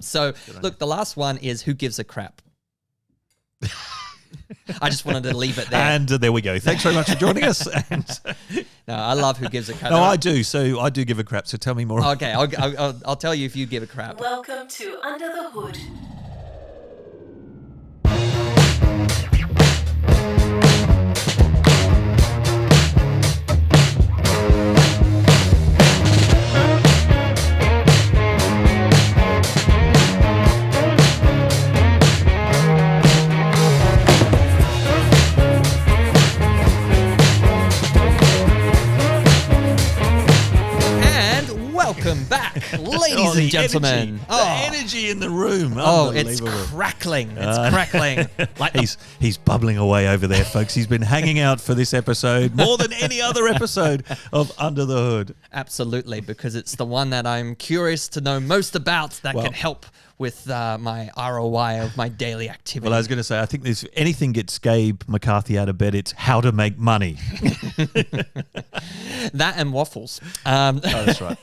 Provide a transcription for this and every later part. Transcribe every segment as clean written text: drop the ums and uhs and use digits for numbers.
So, look, the last one is who gives a crap? I just wanted to leave it there. And there we go. Thanks very much for joining us. No, I love who gives a crap. No, I do. So I do give a crap. So tell me more. Okay, I'll tell you if you give a crap. Welcome to Under the Hood. Welcome back, ladies and gentlemen. The energy in the room. Oh, it's crackling. It's crackling. Like he's bubbling away over there, folks. He's been hanging out for this episode more than any other episode of Under the Hood. Absolutely, because it's the one that I'm curious to know most about that can help with my ROI of my daily activity. Well, I was going to say, I think if anything gets Gabe McCarthy out of bed, it's how to make money. That and waffles. Oh, that's right.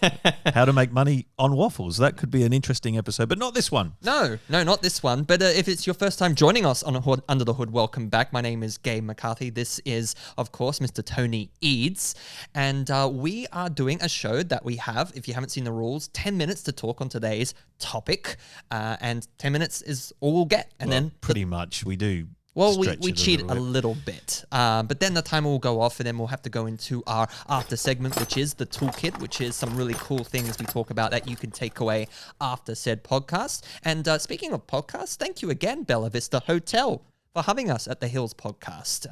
How to make money on waffles. That could be an interesting episode, but not this one. No, not this one. But if it's your first time joining us on Under the Hood, welcome back. My name is Gabe McCarthy. This is, of course, Mr. Tony Eads. And we are doing a show that we have, if you haven't seen the rules, 10 minutes to talk on today's topic. And 10 minutes is all we'll get. And then pretty much we do. Well, we cheat a little bit, but then the timer will go off and then we'll have to go into our after segment, which is the Toolkit, which is some really cool things we talk about that you can take away after said podcast. And speaking of podcasts, thank you again, Bella Vista Hotel, for having us at the Hills podcast.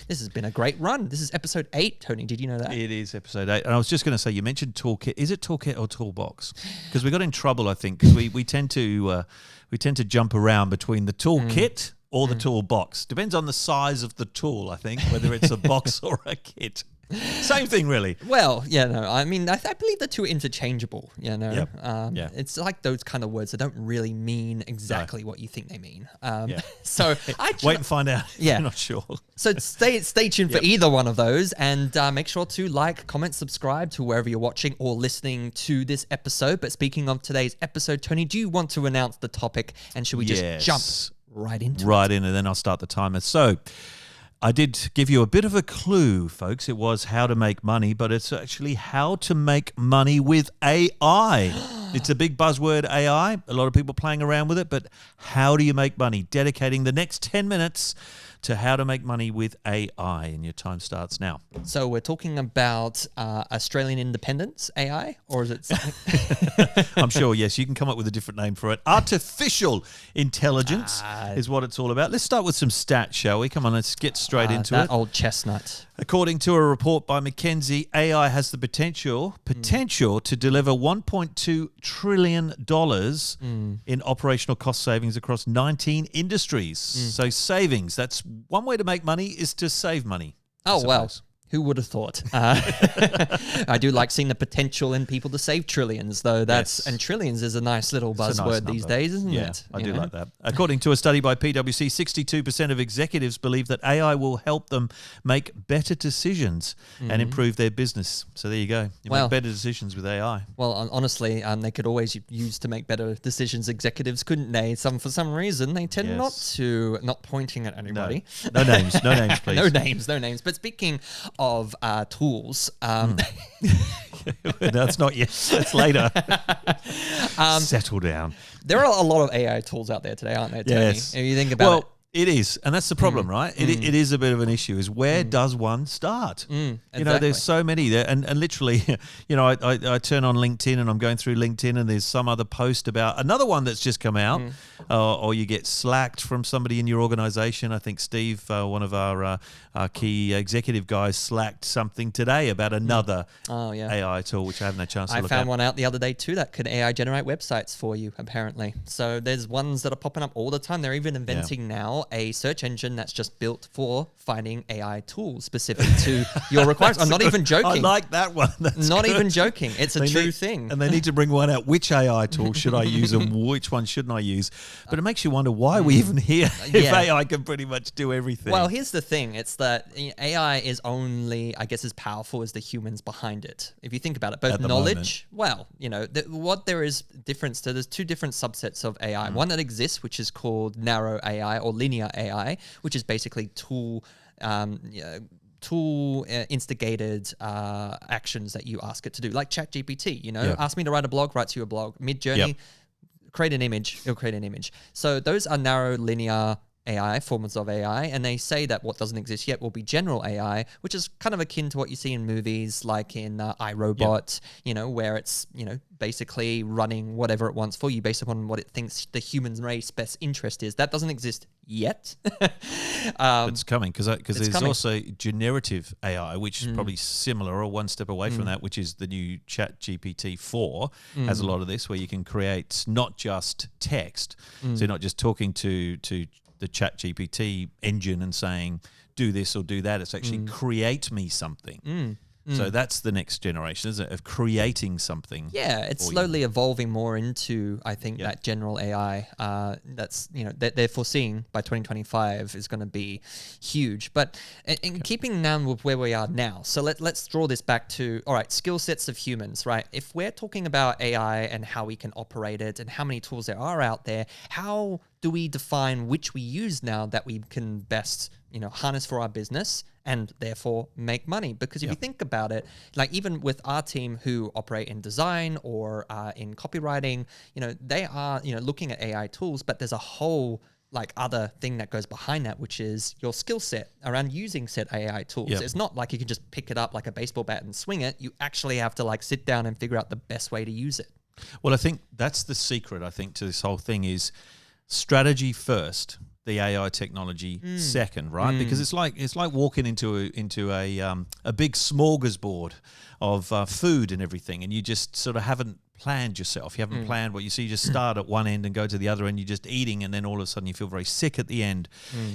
This has been a great run. This is episode 8, Tony. Did you know that? It is episode 8. And I was just going to say, you mentioned Toolkit. Is it Toolkit or Toolbox? Because we got in trouble, I think, because we tend to jump around between the Toolkit or the toolbox. Depends on the size of the tool, I think, whether it's a box or a kit. Same thing, really. Well, I mean, I believe the two are interchangeable, Yep. It's like those kind of words that don't really mean exactly what you think they mean. So wait and find out. Yeah. I'm not sure. So stay tuned for either one of those, and make sure to like, comment, subscribe to wherever you're watching or listening to this episode. But speaking of today's episode, Tony, do you want to announce the topic, and should we just jump right into it? And then I'll start the timer. So I did give you a bit of a clue, folks. It was how to make money, but it's actually how to make money with AI. It's a big buzzword, AI. A lot of people playing around with it, but how do you make money? Dedicating the next 10 minutes to how to make money with AI, and your time starts now. So we're talking about Australian independence AI, or is it something? I'm sure, yes, you can come up with a different name for it. Artificial intelligence is what it's all about. Let's start with some stats, shall we? Come on, let's get straight into it. That old chestnut. According to a report by McKinsey, AI has the potential to deliver $1.2 trillion in operational cost savings across 19 industries. So savings, that's one way to make money is to save money. Oh, well. Who would have thought? I do like seeing the potential in people to save trillions, though. And trillions is a nice little buzzword these days, isn't it? I do like that. According to a study by PwC, 62% of executives believe that AI will help them make better decisions and improve their business. So there you go. You make better decisions with AI. Well, honestly, they could always use to make better decisions, executives, couldn't they? For some reason, they tend not pointing at anybody. No names, please. No names. But speaking of tools. That's not yet. That's later. Settle down. There are a lot of AI tools out there today, aren't there, Tony? Yes. If you think about it. It is, and that's the problem, right? It is a bit of an issue, is where does one start? Exactly. You know, there's so many there, and literally, I turn on LinkedIn and I'm going through LinkedIn and there's some other post about another one that's just come out, or you get slacked from somebody in your organization. I think Steve, one of our key executive guys, slacked something today about another AI tool, which I haven't had a chance to look at. I found one out the other day too that could AI generate websites for you, apparently. So there's ones that are popping up all the time. They're even inventing now now a search engine that's just built for finding AI tools specific to your requirements. I'm not even joking. I like that one. That's not good. even joking. It's a true thing. And they need to bring one out. Which AI tool should I use and which one shouldn't I use? But it makes you wonder why we even here if AI can pretty much do everything. Well, here's the thing. It's that AI is only, I guess, as powerful as the humans behind it. If you think about it, both knowledge, what there is difference to, there's two different subsets of AI. One that exists, which is called narrow AI or linear AI, which is basically tool instigated actions that you ask it to do, like ChatGPT. Ask me to write a blog, writes you a blog. Mid-Journey, create an image, it'll create an image. So those are narrow linear AI, forms of AI, and they say that what doesn't exist yet will be general AI, which is kind of akin to what you see in movies like in iRobot, where it's, basically running whatever it wants for you based upon what it thinks the human race best interest is. That doesn't exist yet. It's coming because there's also generative AI, which is probably similar or one step away from that, which is the new ChatGPT 4 has a lot of this, where you can create not just text, so you're not just talking to the ChatGPT engine and saying do this or do that. It's actually create me something. So that's the next generation, isn't it, of creating something? Yeah, it's slowly evolving more into, I think, that general AI that's, that they're foreseeing by 2025 is going to be huge. But in keeping now with where we are now, so let's draw this back to, all right, skill sets of humans, right? If we're talking about AI and how we can operate it and how many tools there are out there, how do we define which we use now that we can best, harness for our business and therefore make money? Because if you think about it, like even with our team who operate in design or in copywriting, they are, looking at AI tools, but there's a whole other thing that goes behind that, which is your skill set around using said AI tools. It's not like you can just pick it up like a baseball bat and swing it. You actually have to sit down and figure out the best way to use it. Well, I think that's the secret, to this whole thing is strategy first, the AI technology second, right? Because it's like walking into a big smorgasbord of food and everything, and you just sort of haven't planned yourself. You haven't planned what you see. You just start at one end and go to the other end. You're just eating, and then all of a sudden you feel very sick at the end.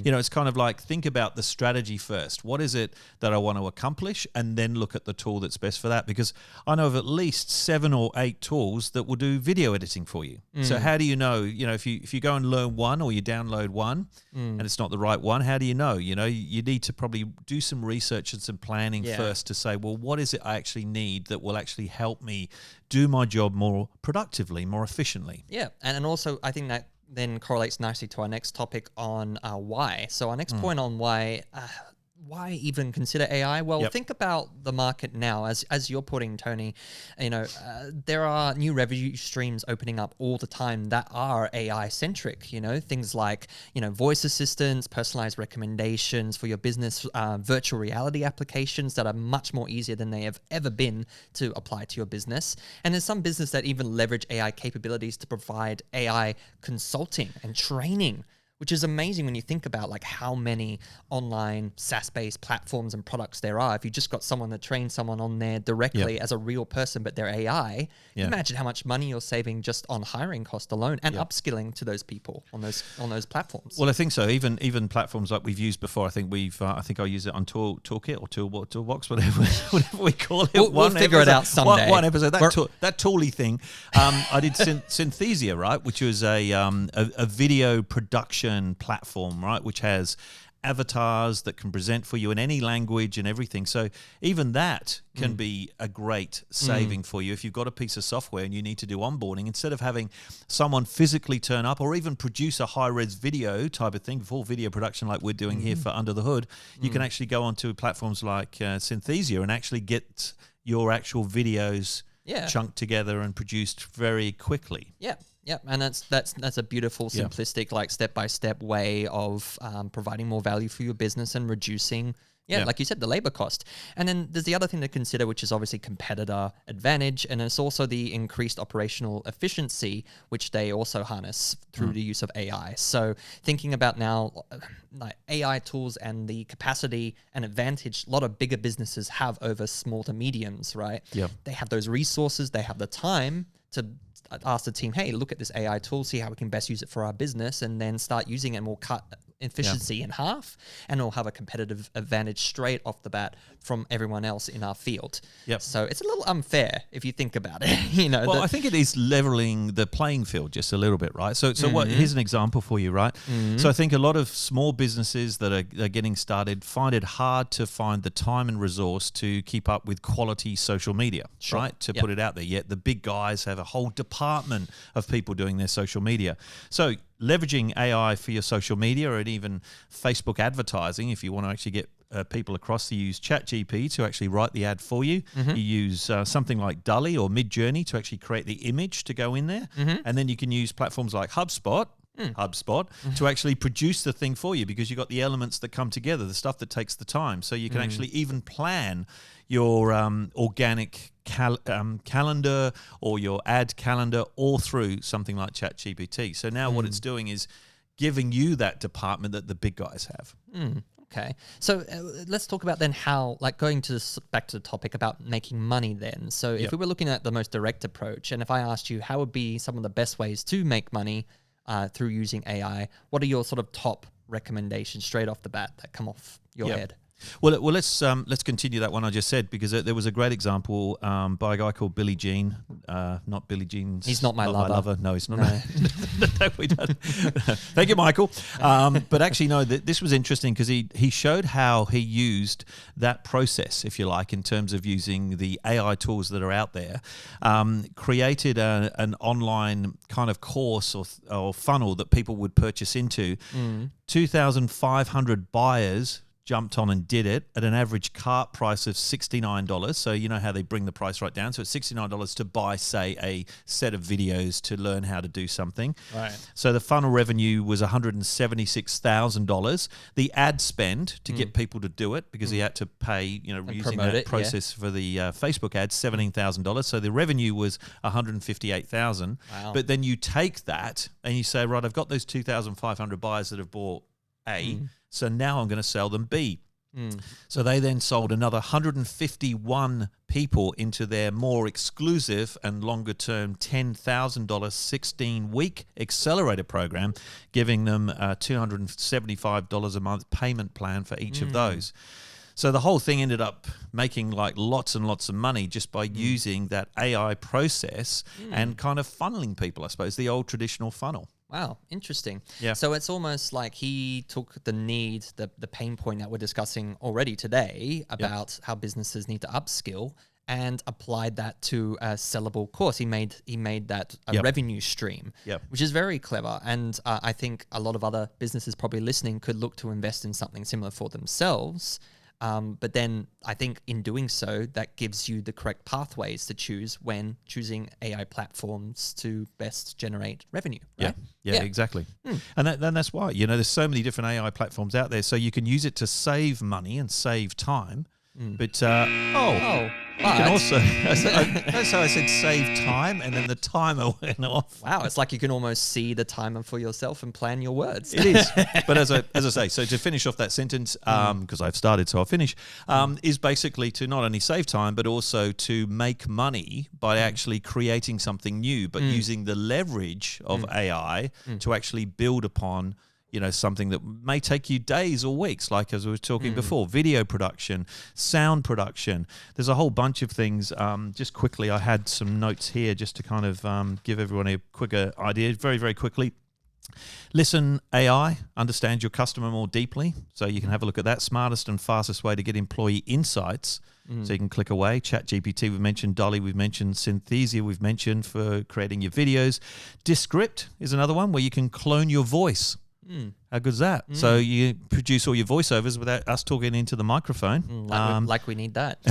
It's kind of like, think about the strategy first. What is it that I want to accomplish? And then look at the tool that's best for that. Because I know of at least 7 or 8 tools that will do video editing for you. So how do you know, if you go and learn one or you download one and it's not the right one, how do you know? You need to probably do some research and some planning first to say, well, what is it I actually need that will actually help me do my job more productively, more efficiently? Yeah, and also I think that then correlates nicely to our next topic on why. So our next point on why even consider AI? Well, think about the market now. As you're putting, Tony, there are new revenue streams opening up all the time that are AI centric. Things like voice assistants, personalized recommendations for your business, virtual reality applications that are much more easier than they have ever been to apply to your business. And there's some business that even leverage AI capabilities to provide AI consulting and training, which is amazing when you think about how many online SaaS-based platforms and products there are. If you just got someone to train someone on there directly as a real person, but they're AI, imagine how much money you're saving just on hiring cost alone and upskilling to those people on those platforms. Well, I think so. Even platforms like we've used before. I think I use it on TOOLKIT or Toolbox, whatever we call it. We'll figure it out someday. One episode. That tooly thing. I did Synthesia, right, which was a video production platform, right, which has avatars that can present for you in any language and everything. So even that can be a great saving for you if you've got a piece of software and you need to do onboarding. Instead of having someone physically turn up or even produce a high-res video type of thing, full video production like we're doing here for Under the Hood, you can actually go onto platforms like Synthesia and actually get your actual videos chunked together and produced very quickly. Yeah, and that's a beautiful, simplistic, step-by-step way of providing more value for your business and reducing, like you said, the labor cost. And then there's the other thing to consider, which is obviously competitor advantage, and it's also the increased operational efficiency, which they also harness through the use of AI. So thinking about now, AI tools and the capacity and advantage a lot of bigger businesses have over small to mediums, right? Yeah. They have those resources, they have the time to ask the team, hey, look at this AI tool, see how we can best use it for our business, and then start using it, and we'll cut efficiency in half, and it'll have a competitive advantage straight off the bat from everyone else in our field. Yep. So it's a little unfair if you think about it. Well, I think it is leveling the playing field just a little bit, right? So what? Here's an example for you, right? So I think a lot of small businesses that are getting started find it hard to find the time and resource to keep up with quality social media, right? To put it out there. Yet the big guys have a whole department of people doing their social media. So leveraging AI for your social media, and even Facebook advertising, if you want to actually get people across to use ChatGPT to actually write the ad for you. You use something like DALL-E or Midjourney to actually create the image to go in there. And then you can use platforms like HubSpot to actually produce the thing for you, because you've got the elements that come together, the stuff that takes the time. So you can actually even plan your organic calendar or your ad calendar all through something like ChatGPT. So now what it's doing is giving you that department that the big guys have. Okay, so let's talk about then how, like, going to back to the topic about making money then. So if we were looking at the most direct approach, and if I asked you how would be some of the best ways to make money through using AI, what are your sort of top recommendations straight off the bat that come off your head? Well, let's continue that one I just said, because there was a great example by a guy called Billy Jean, not Billy Jean's. He's not my lover. No, he's not. No. No, we don't. Thank you, Michael. But actually, no, this was interesting because he showed how he used that process, if you like, in terms of using the AI tools that are out there, created an online kind of course or funnel that people would purchase into. 2,500 buyers jumped on and did it at an average cart price of $69. So you know how they bring the price right down. So it's $69 to buy, say, a set of videos to learn how to do something. Right. So the funnel revenue was $176,000. The ad spend to get people to do it, because he had to pay, using that process for the Facebook ads, $17,000. So the revenue was $158,000. Wow. But then you take that and you say, right, I've got those 2,500 buyers that have bought A. So now I'm going to sell them B. So they then sold another 151 people into their more exclusive and longer term $10,000 16-week accelerator program, giving them $275 a month payment plan for each of those. So the whole thing ended up making like lots and lots of money just by using that AI process and kind of funneling people, I suppose, the old traditional funnel. Wow, interesting. Yeah. So it's almost like he took the need, the pain point that we're discussing already today about how businesses need to upskill, and applied that to a sellable course. He made that a revenue stream, which is very clever. And I think a lot of other businesses probably listening could look to invest in something similar for themselves. But then I think in doing so, that gives you the correct pathways to choose when choosing AI platforms to best generate revenue. Right? Yeah, exactly. And that's why, there's so many different AI platforms out there. So you can use it to save money and save time. But you can also, that's how I said save time, and then the timer went off. Wow, it's like you can almost see the timer for yourself and plan your words. It is. But as I say, so to finish off that sentence, because I've started, so I'll finish, is basically to not only save time, but also to make money by actually creating something new, but using the leverage of AI to actually build upon something that may take you days or weeks, like as we were talking before, video production, sound production. There's a whole bunch of things. Just quickly, I had some notes here just to kind of give everyone a quicker idea very, very quickly. Listen AI, understand your customer more deeply. So you can have a look at that. Smartest and fastest way to get employee insights. So you can click away. ChatGPT, we've mentioned. DALL-E, we've mentioned. Synthesia, we've mentioned, for creating your videos. Descript is another one where you can clone your voice. How good is that? So you produce all your voiceovers without us talking into the microphone. Like we need that.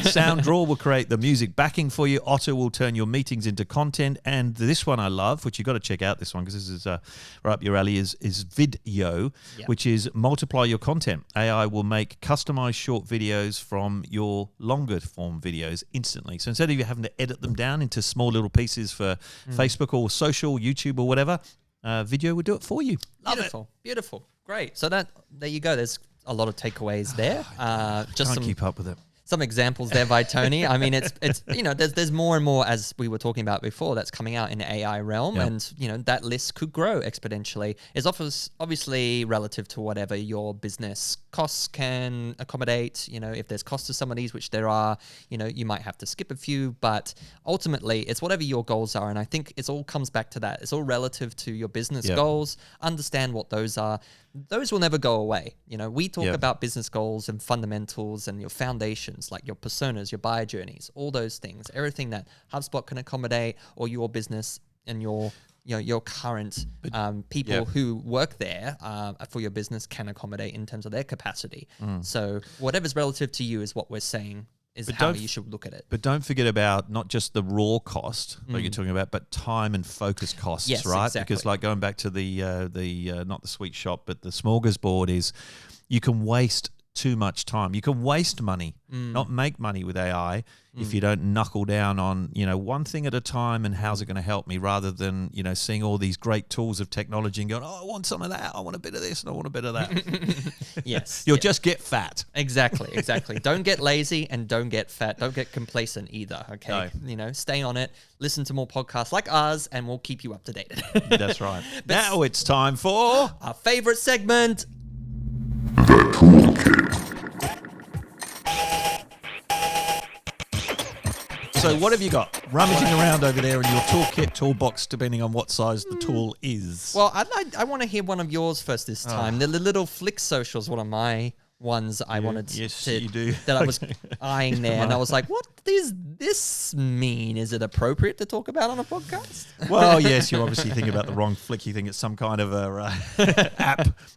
Sound Draw will create the music backing for you. Otter will turn your meetings into content. And this one I love, which you've got to check out this one because this is right up your alley, is Video, which is multiply your content. AI will make customized short videos from your longer form videos instantly. So instead of you having to edit them down into small little pieces for Facebook or social, YouTube or whatever, Video would do it for you. Beautiful. Great. So there you go. There's a lot of takeaways there. Can't keep up with it. some examples there by Tony. I mean, it's there's more and more, as we were talking about before, that's coming out in the AI realm, Yep. and that list could grow exponentially. It's obviously relative to whatever your business costs can accommodate. If there's cost to some of these, which there are, you might have to skip a few, but ultimately it's whatever your goals are. And I think it all comes back to that. It's all relative to your business Yep. goals. Understand what those are. Those will never go away. We talk Yep. about business goals and fundamentals and your foundations, like your personas, your buyer journeys, all those things, everything that HubSpot can accommodate, or your business and your current people Yep. who work there for your business can accommodate in terms of their capacity. So whatever's relative to you is what we're saying is how you should look at it. But don't forget about not just the raw cost that you're talking about, but time and focus costs, Yes, right? exactly. Because like going back to the not the sweet shop, but the smorgasbord is you can waste too much time. You can waste money, not make money with AI if you don't knuckle down on, one thing at a time and how's it going to help me, rather than, seeing all these great tools of technology and going, oh, I want some of that. I want a bit of this and I want a bit of that. Yes. You'll just get fat. Exactly. Don't get lazy and don't get fat. Don't get complacent either, okay? Stay on it. Listen to more podcasts like ours and we'll keep you up to date. That's right. Now it's time for... Our favorite segment. So what have you got rummaging around over there in your toolkit, toolbox, depending on what size the tool is? Well, I want to hear one of yours first this time. The little Flick Socials, one of my ones I wanted yes, to you do. that I was Okay. eyeing there, and I was like, what does this mean? Is it appropriate to talk about on a podcast? Well, yes, you're obviously thinking about the wrong Flick. You think it's some kind of a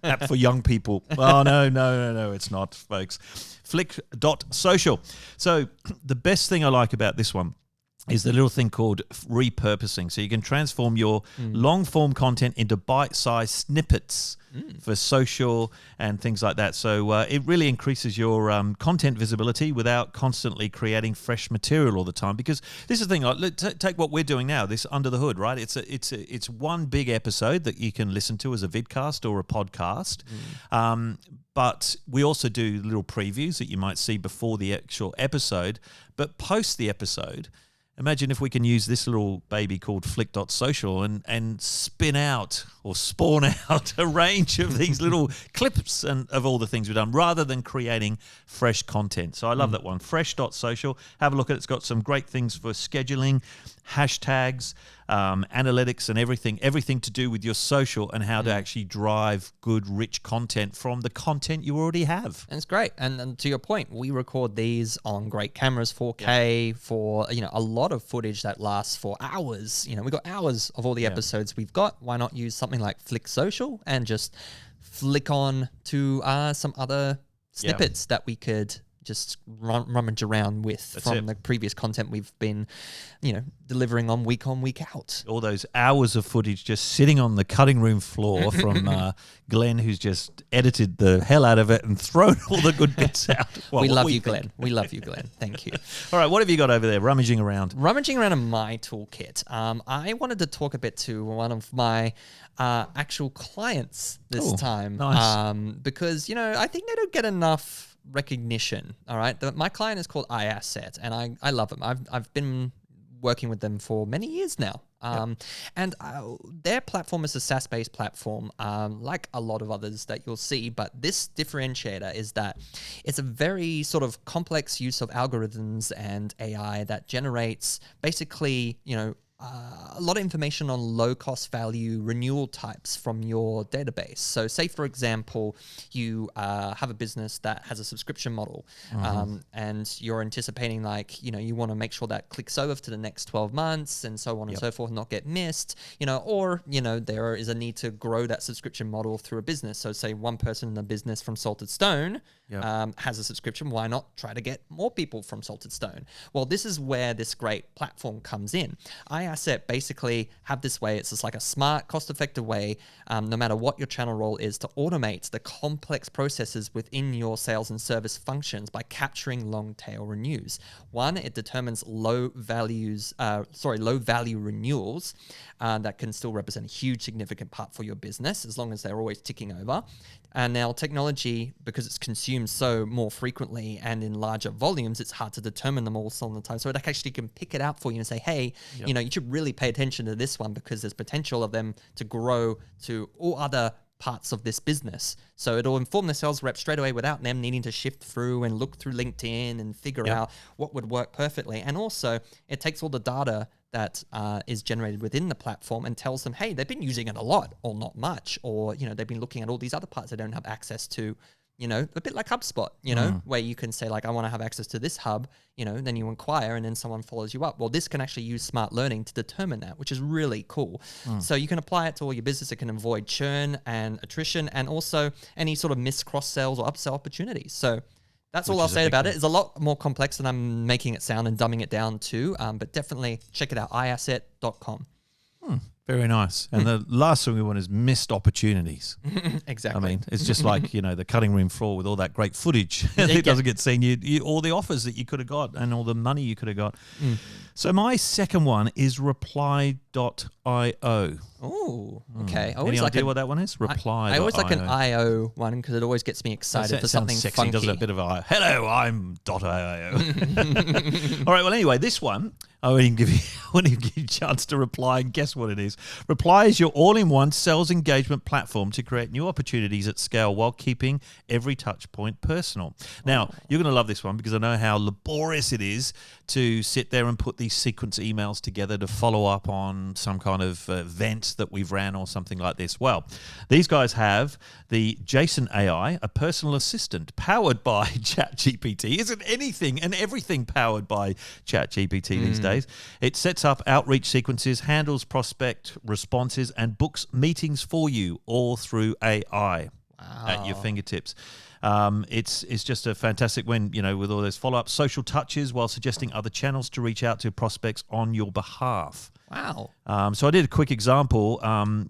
app for young people. Oh, no, it's not, folks. Flick.social. So the best thing I like about this one is the little thing called repurposing. So you can transform your long-form content into bite-sized snippets for social and things like that. So it really increases your content visibility without constantly creating fresh material all the time. Because this is the thing, like, take what we're doing now, this Under the Hood, right? It's one big episode that you can listen to as a vidcast or a podcast. But we also do little previews that you might see before the actual episode. But post the episode, imagine if we can use this little baby called Flick.social and spin out or spawn out a range of these little clips and of all the things we've done, rather than creating fresh content. So I love that one, fresh.social. Have a look at it. It's got some great things for scheduling, hashtags, analytics, and everything to do with your social and how to actually drive good, rich content from the content you already have. And it's great. And to your point, we record these on great cameras, 4K, for a lot of footage that lasts for hours. We've got hours of all the episodes we've got. Why not use something like Flick Social and just flick on to some other snippets that we could just rummage around with from the previous content we've been, delivering on, week out. All those hours of footage just sitting on the cutting room floor from Glenn, who's just edited the hell out of it and thrown all the good bits out. Well, we love you, think. Glenn. We love you, Glenn. Thank you. All right, what have you got over there, rummaging around? Rummaging around in my toolkit, I wanted to talk a bit to one of my actual clients this time. Nice. Because, I think they don't get enough recognition. All right. My client is called iAsset, and I love them. I've been working with them for many years now. And their platform is a SaaS-based platform, like a lot of others that you'll see. But this differentiator is that it's a very sort of complex use of algorithms and AI that generates basically, a lot of information on low cost value renewal types from your database. So say, for example, you have a business that has a subscription model and you're anticipating you want to make sure that clicks over to the next 12 months and so on and so forth, not get missed, or there is a need to grow that subscription model through a business. So say one person in the business from Salted Stone has a subscription. Why not try to get more people from Salted Stone? Well, this is where this great platform comes in. iAsset basically have this way. It's just like a smart, cost-effective way, no matter what your channel role is, to automate the complex processes within your sales and service functions by capturing long-tail renews. One, it determines low value renewals that can still represent a huge significant part for your business as long as they're always ticking over. And now technology, because it's consumed so more frequently and in larger volumes, it's hard to determine them all the time. So it actually can pick it out for you and say, hey, you know, you should really pay attention to this one because there's potential of them to grow to all other parts of this business. So it'll inform the sales rep straight away without them needing to shift through and look through LinkedIn and figure out what would work perfectly. And also it takes all the data that is generated within the platform and tells them, hey, they've been using it a lot or not much, or, you know, they've been looking at all these other parts they don't have access to, you know, a bit like HubSpot, you know, where you can say like, I want to have access to this hub, you know, then you inquire and then someone follows you up. Well, this can actually use smart learning to determine that, which is really cool. So you can apply it to all your business. It can avoid churn and attrition and also any sort of missed cross sales or upsell opportunities. So that's all I'll say about it. It's a lot more complex than I'm making it sound and dumbing it down to, but definitely check it out, iAsset.com. Very nice. And the last thing we want is missed opportunities. Exactly. I mean, it's just like, you know, the cutting room floor with all that great footage that doesn't get seen. You all the offers that you could have got and all the money you could have got. So my second one is reply.io. Oh, okay. Any idea what that one is? Reply.io. I always like an IO one because it always gets me excited for something sexy, funky. doesn't it? A bit of a, hello, I'm .io. All right, well, anyway, this one, I won't even give you a chance to reply and guess what it is. Reply is your all-in-one sales engagement platform to create new opportunities at scale while keeping every touch point personal. Now, you're going to love this one because I know how laborious it is to sit there and put these sequence emails together to follow up on some kind of event that we've ran or something like this. Well, these guys have the Jason AI, a personal assistant powered by ChatGPT. Isn't anything and everything powered by ChatGPT these days? It sets up outreach sequences, handles prospect responses, and books meetings for you all through AI at your fingertips. It's just a fantastic win, you know, with all those follow-up social touches while suggesting other channels to reach out to prospects on your behalf. Wow. So I did a quick example,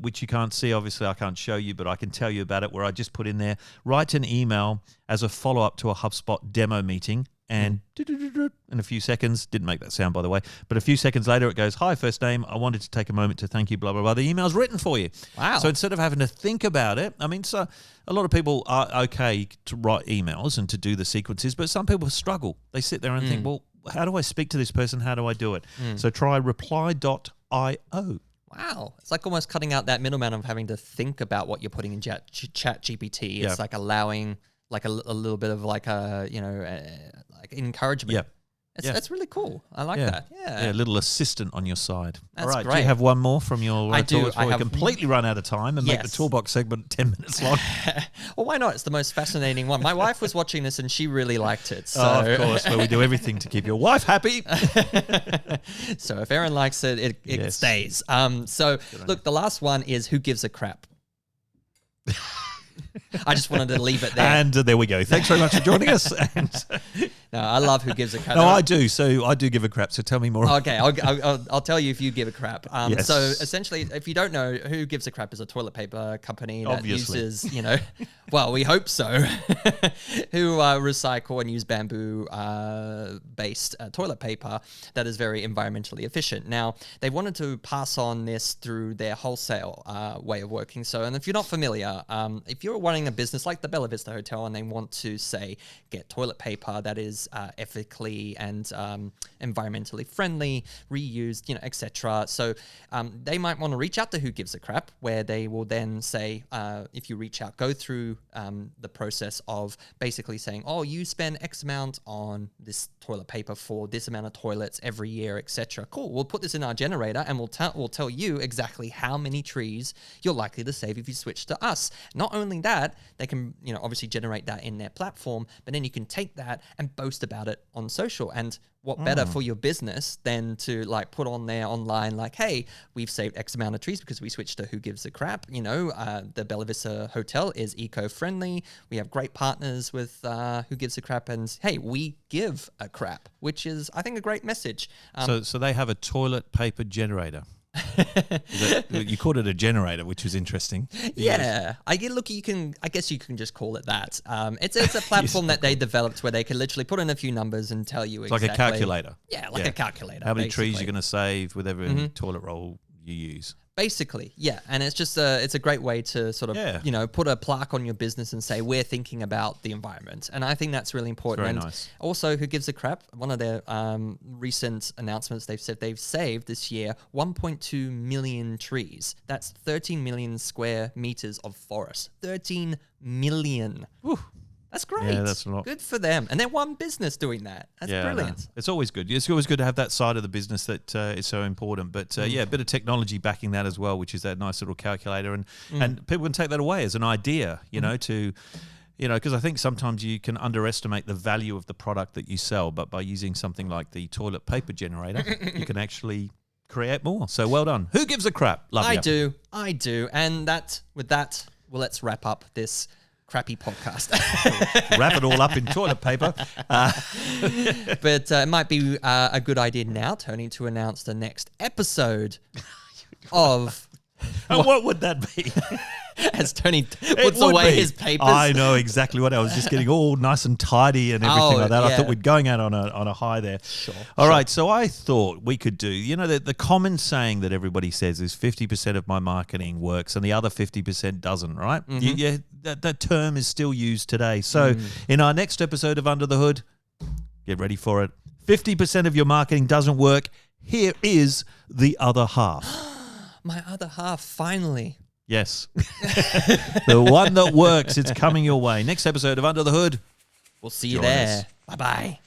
which you can't see. Obviously, I can't show you, but I can tell you about it, where I just put in there, write an email as a follow-up to a HubSpot demo meeting. And in a few seconds, didn't make that sound, by the way, but a few seconds later, it goes, hi, first name, I wanted to take a moment to thank you, blah, blah, blah. The email's written for you. Wow. So instead of having to think about it, I mean, so a lot of people are okay to write emails and to do the sequences, but some people struggle. They sit there and think, well, how do I speak to this person? How do I do it? So try reply.io. Wow. It's like almost cutting out that middleman of having to think about what you're putting in Chat GPT. It's like allowing like a little bit of like a, you know, like encouragement. Yeah. That's really cool. I like that. Yeah. A little assistant on your side. That's all right. great. Do you have one more from your I do. I have completely run out of time and make the toolbox segment 10 minutes long. Well, why not? It's the most fascinating one. My wife was watching this and she really liked it. So. Oh, of course. Well, we do everything to keep your wife happy. So if Aaron likes it, it stays. So look, the last one is who gives a crap? I just wanted to leave it there. And there we go. Thanks very much for joining us. No, I love who gives a crap. No, I do. So I do give a crap. So tell me more. Okay, I'll tell you if you give a crap. Yes. So essentially, if you don't know, Who Gives a Crap is a toilet paper company that uses, you know, well, we hope so, who recycle and use bamboo based toilet paper that is very environmentally efficient. Now, they wanted to pass on this through their wholesale way of working. So, and if you're not familiar, if you're running a business like the Bella Vista Hotel and they want to, say, get toilet paper that is ethically and environmentally friendly, reused, you know, etc. So they might want to reach out to Who Gives a Crap, where they will then say, if you reach out, go through the process of basically saying, oh, you spend X amount on this toilet paper for this amount of toilets every year, etc. Cool. We'll put this in our generator and we'll tell you exactly how many trees you're likely to save if you switch to us. Not only that, that, they can, obviously generate that in their platform, but then you can take that and boast about it on social. And what better for your business than to like put on there online, like, hey, we've saved X amount of trees because we switched to Who Gives a Crap. The Bella Vista Hotel is eco-friendly. We have great partners with Who Gives a Crap, and hey, we give a crap, which is, I think, a great message. So they have a toilet paper generator. You called it a generator, which was interesting. Yeah, I guess you can just call it that. It's a platform that they developed where they can literally put in a few numbers and tell you exactly. Like a calculator. Yeah, a calculator. How many basically. trees you're going to save with every toilet roll you use. Basically, yeah. And it's just it's a great way to sort of, put a plaque on your business and say, we're thinking about the environment. And I think that's really important. Very and nice. Also, Who Gives a Crap? One of their recent announcements, they've said they've saved this year 1.2 million trees. That's 13 million square meters of forest. 13 million. Whew. That's great. Yeah, that's a lot. Good for them. And they're one business doing that. That's brilliant. It's always good. It's always good to have that side of the business that is so important. But a bit of technology backing that as well, which is that nice little calculator. And people can take that away as an idea, because I think sometimes you can underestimate the value of the product that you sell. But by using something like the toilet paper generator, you can actually create more. So well done. Who gives a crap? Love you. I do. And with that, well, let's wrap up this crappy podcast. Wrap it all up in toilet paper. But it might be a good idea now, Tony, to announce the next episode of... And what would that be? As Tony puts away his papers. I know exactly what I was just getting all nice and tidy and everything like that. Yeah. I thought we'd going out on a high there. Sure. All right, so I thought we could do, the common saying that everybody says is 50% of my marketing works and the other 50% doesn't, right? Mm-hmm. That term is still used today. So in our next episode of Under the Hood, get ready for it. 50% of your marketing doesn't work. Here is the other half. My other half, finally. Yes. The one that works, it's coming your way. Next episode of Under the Hood. We'll see you Join there. us. Bye-bye.